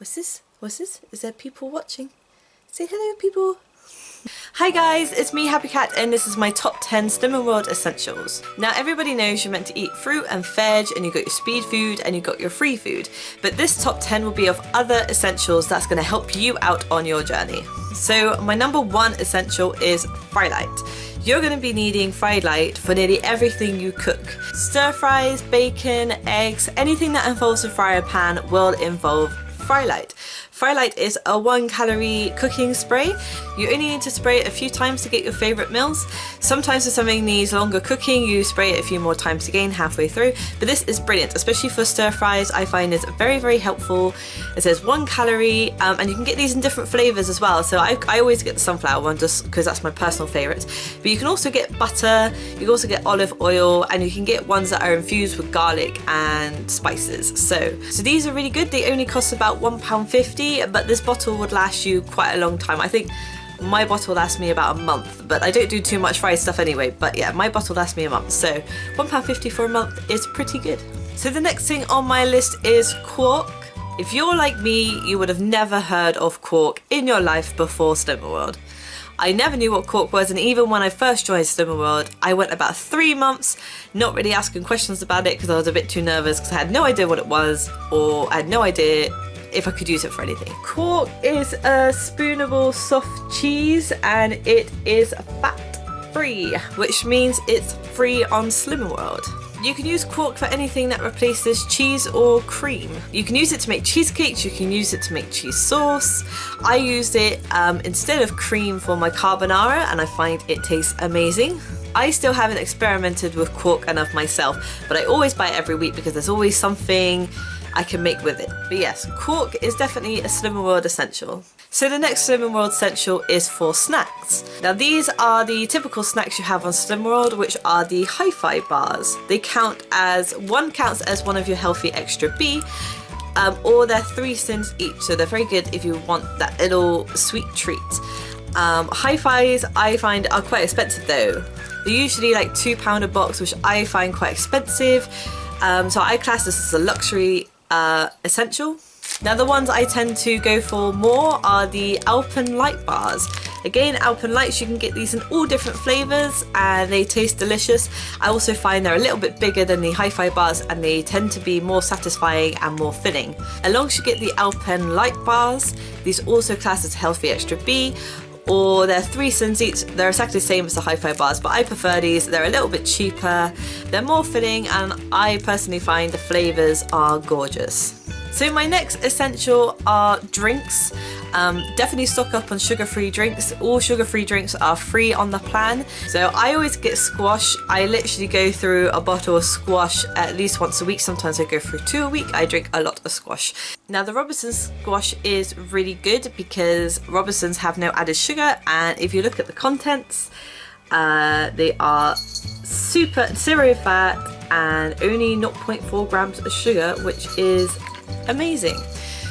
What's this? What's this? Is there people watching? Say hello, people. Hi guys, it's me, HappyCat, and this is my top 10 Slimming World essentials. Now everybody knows you're meant to eat fruit and veg, and you've got your speed food and you've got your free food. But this top 10 will be of other essentials that's going to help you out on your journey. So my number one essential is fry light. You're going to be needing fried light for nearly everything you cook. Stir fries, bacon, eggs, anything that involves a fryer pan will involve fry light. Fry light is a 1-calorie cooking spray. You only need to spray it a few times to get your favorite meals. Sometimes if something needs longer cooking, you spray it a few more times again halfway through. But this is brilliant, especially for stir fries. I find it's very, very helpful. It says 1 calorie, and you can get these in different flavors as well. So I always get the sunflower one just because that's my personal favorite. But you can also get butter, you can also get olive oil, and you can get ones that are infused with garlic and spices. So these are really good. They only cost about £1.50. But this bottle would last you quite a long time. I think my bottle lasts me about a month, but I don't do too much fried stuff anyway. But yeah, my bottle lasts me a month, so £1.50 for a month is pretty good. So the next thing on my list is quark. If you're like me, you would have never heard of quark in your life before Slimming World. I never knew what quark was, and even when I first joined Slimming World, I went about 3 months not really asking questions about it because I was a bit too nervous because I had no idea what it was, or I had no idea if I could use it for anything. Quark is a spoonable soft cheese, and it is fat free, which means it's free on Slimming World. You can use quark for anything that replaces cheese or cream. You can use it to make cheesecakes, you can use it to make cheese sauce. I used it instead of cream for my carbonara, and I find it tastes amazing. I still haven't experimented with quark enough myself, but I always buy it every week because there's always something I can make with it. But yes, quark is definitely a Slimming World essential. So the next Slimming World essential is for snacks. Now these are the typical snacks you have on Slimming World, which are the hi-fi bars. They count as one of your healthy extra B, or they're 3 cents each, so they're very good if you want that little sweet treat. Hi-fis I find are quite expensive though. They're usually like £2 a box, which I find quite expensive. So I class this as a luxury essential. Now the ones I tend to go for more are the Alpenlight bars. Again, Alpenlights, you can get these in all different flavours and they taste delicious. I also find they're a little bit bigger than the hi-fi bars and they tend to be more satisfying and more filling. As long as you get the Alpenlight bars, these also class as healthy extra B, or they're 3 cents each. They're exactly the same as the hi-fi bars, but I prefer these. They're a little bit cheaper, they're more filling, and I personally find the flavours are gorgeous. So my next essential are drinks. Definitely stock up on sugar-free drinks. All sugar-free drinks are free on the plan. So I always get squash. I literally go through a bottle of squash at least once a week. Sometimes I go through 2 a week. I drink a lot of squash. Now the Robinsons squash is really good because Robinsons have no added sugar, and if you look at the contents, they are zero fat and only 0.4 grams of sugar, which is amazing.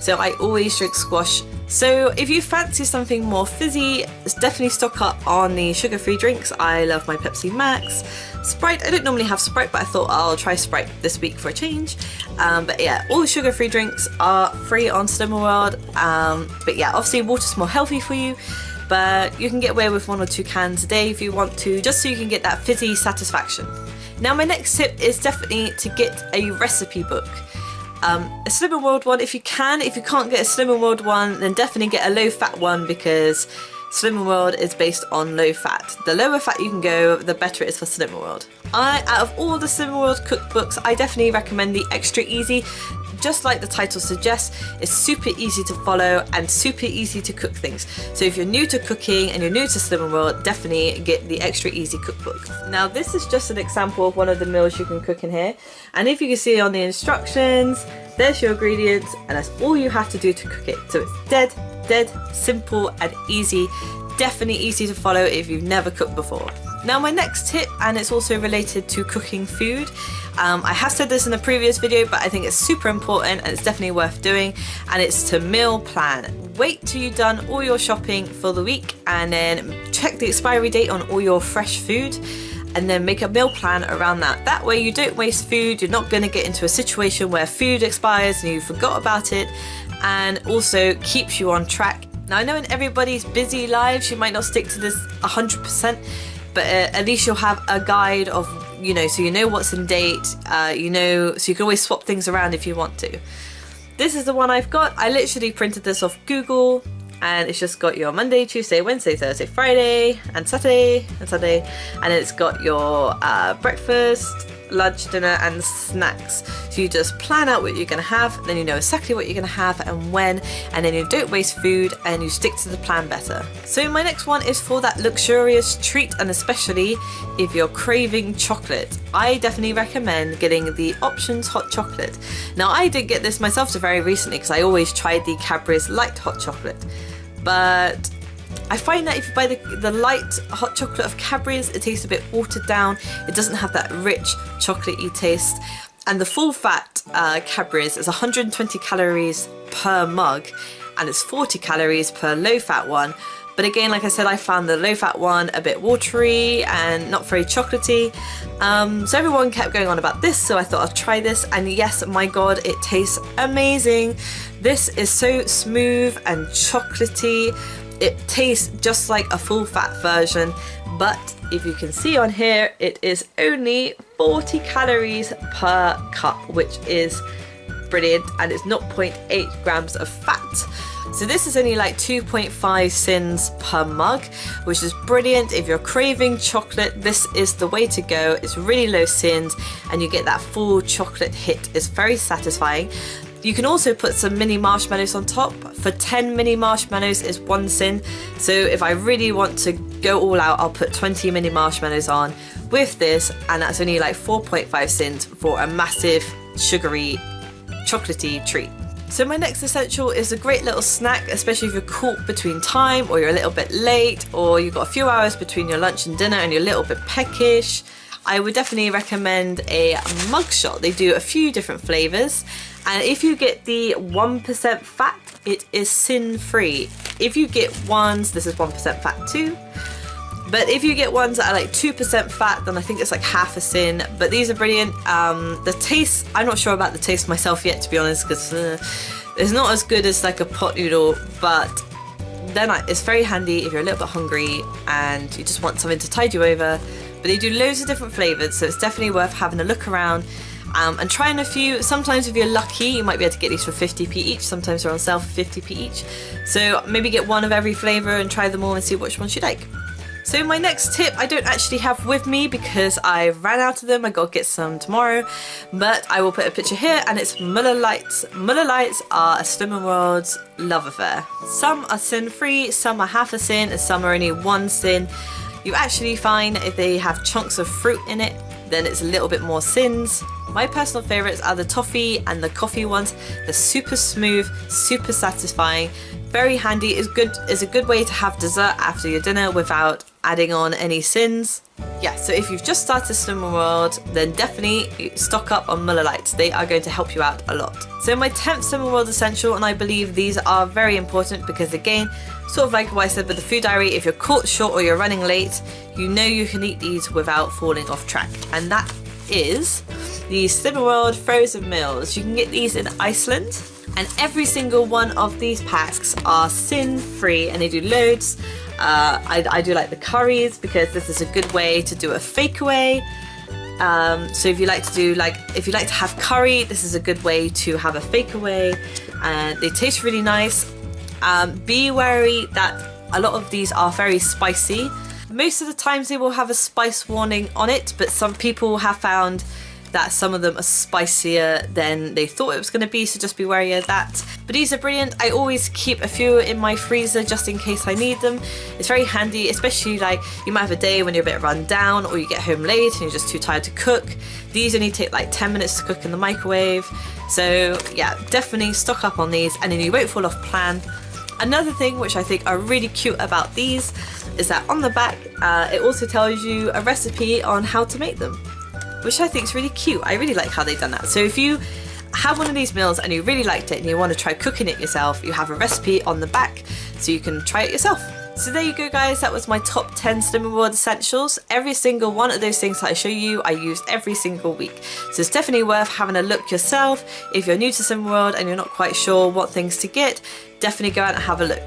So I always drink squash. So if you fancy something more fizzy, definitely stock up on the sugar-free drinks. I love my Pepsi Max. Sprite, I don't normally have Sprite, but I thought I'll try Sprite this week for a change. But yeah, all the sugar-free drinks are free on Slimming World. But yeah, obviously water's more healthy for you, but you can get away with 1 or 2 cans a day if you want to, just so you can get that fizzy satisfaction. Now my next tip is definitely to get a recipe book. A Slimming World one if you can. If you can't get a Slimming World one, then definitely get a low fat one because Slimming World is based on low fat. The lower fat you can go, the better it is for Slimming World. Out of all the Slimming World cookbooks, I definitely recommend the Extra Easy. Just like the title suggests, it's super easy to follow and super easy to cook things. So if you're new to cooking and you're new to Slimming World, definitely get the Extra Easy cookbook. Now this is just an example of one of the meals you can cook in here. And if you can see on the instructions, there's your ingredients and that's all you have to do to cook it. So it's dead simple and easy. Definitely easy to follow if you've never cooked before. Now my next tip, and it's also related to cooking food. I have said this in a previous video, but I think it's super important and it's definitely worth doing, and it's to meal plan. Wait till you've done all your shopping for the week and then check the expiry date on all your fresh food and then make a meal plan around that. That way you don't waste food, you're not going to get into a situation where food expires and you forgot about it, and also keeps you on track. Now I know in everybody's busy lives you might not stick to this 100%, but at least you'll have a guide of, you know, so you know what's in date, you know, so you can always swap things around if you want to. This is the one I've got. I literally printed this off Google, and it's just got your Monday, Tuesday, Wednesday, Thursday, Friday, and Saturday, and it's got your breakfast, lunch, dinner, and snacks. So you just plan out what you're gonna have, then you know exactly what you're gonna have and when, and then you don't waste food and you stick to the plan better. So my next one is for that luxurious treat, and especially if you're craving chocolate. I definitely recommend getting the Options hot chocolate. Now I did get this myself so very recently because I always tried the Cadbury's light hot chocolate, but I find that if you buy the light hot chocolate of Cadbury's, it tastes a bit watered down. It doesn't have that rich chocolatey taste. And the full fat Cadbury's is 120 calories per mug, and it's 40 calories per low fat one. But again, like I said, I found the low fat one a bit watery and not very chocolatey. So everyone kept going on about this, so I thought I'd try this, and yes, my god, it tastes amazing. This is so smooth and chocolatey. It tastes just like a full fat version, but if you can see on here, it is only 40 calories per cup, which is brilliant, and it's 0.8 grams of fat. So this is only like 2.5 sins per mug, which is brilliant. If you're craving chocolate, this is the way to go. It's really low sins and you get that full chocolate hit. It's very satisfying. You can also put some mini marshmallows on top. For 10 mini marshmallows is 1 sin. So if I really want to go all out, I'll put 20 mini marshmallows on with this, and that's only like 4.5 sins for a massive sugary chocolatey treat. So my next essential is a great little snack, especially if you're caught between time, or you're a little bit late, or you've got a few hours between your lunch and dinner and you're a little bit peckish. I would definitely recommend a mugshot. They do a few different flavours, and if you get the 1% fat, it is sin free. If you get ones, this is 1% fat too, but if you get ones that are like 2% fat, then I think it's like half a sin. But these are brilliant. The taste, I'm not sure about the taste myself yet, to be honest, because it's not as good as like a pot noodle, but then it's very handy if you're a little bit hungry and you just want something to tide you over. But they do loads of different flavours, so it's definitely worth having a look around and trying a few. Sometimes if you're lucky, you might be able to get these for 50p each. Sometimes they're on sale for 50p each. So maybe get one of every flavour and try them all and see which ones you like. So my next tip I don't actually have with me because I ran out of them. I got to get some tomorrow, but I will put a picture here, and it's Muller Lights. Muller Lights are a Slim & World's love affair. Some are sin free, some are half a sin, and some are only 1 sin. You actually find if they have chunks of fruit in it, then it's a little bit more sins. My personal favourites are the toffee and the coffee ones. They're super smooth, super satisfying, very handy. It's a good way to have dessert after your dinner without adding on any sins. Yeah, so if you've just started Slim & World, then definitely stock up on Muller Lights. They are going to help you out a lot. So my 10th Slim & World essential, and I believe these are very important because again, sort of like what I said with the food diary, if you're caught short or you're running late, you know you can eat these without falling off track. And that is the Slim & World frozen meals. You can get these in Iceland, and every single one of these packs are sin free, and they do loads. I do like the curries because this is a good way to do a fake away. So if you like to have curry, this is a good way to have a fake away, and they taste really nice. Be wary that a lot of these are very spicy. Most of the times they will have a spice warning on it, but some people have found that some of them are spicier than they thought it was going to be, so just be wary of that. But these are brilliant. I always keep a few in my freezer just in case I need them. It's very handy, especially like you might have a day when you're a bit run down, or you get home late and you're just too tired to cook. These only take like 10 minutes to cook in the microwave. So yeah, definitely stock up on these, and then you won't fall off plan. Another thing which I think are really cute about these is that on the back it also tells you a recipe on how to make them, which I think is really cute. I really like how they've done that. So if you have one of these meals and you really liked it and you want to try cooking it yourself, you have a recipe on the back so you can try it yourself. So there you go guys, that was my top 10 Slimming World essentials. Every single one of those things that I show you, I use every single week. So it's definitely worth having a look yourself. If you're new to Slimming World and you're not quite sure what things to get, definitely go out and have a look.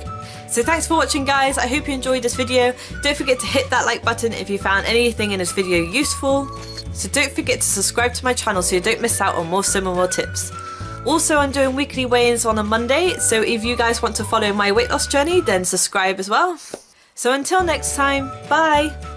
So thanks for watching guys, I hope you enjoyed this video. Don't forget to hit that like button if you found anything in this video useful. So don't forget to subscribe to my channel so you don't miss out on more Slimming World tips. Also, I'm doing weekly weigh-ins on a Monday, so if you guys want to follow my weight loss journey, then subscribe as well. So until next time, bye!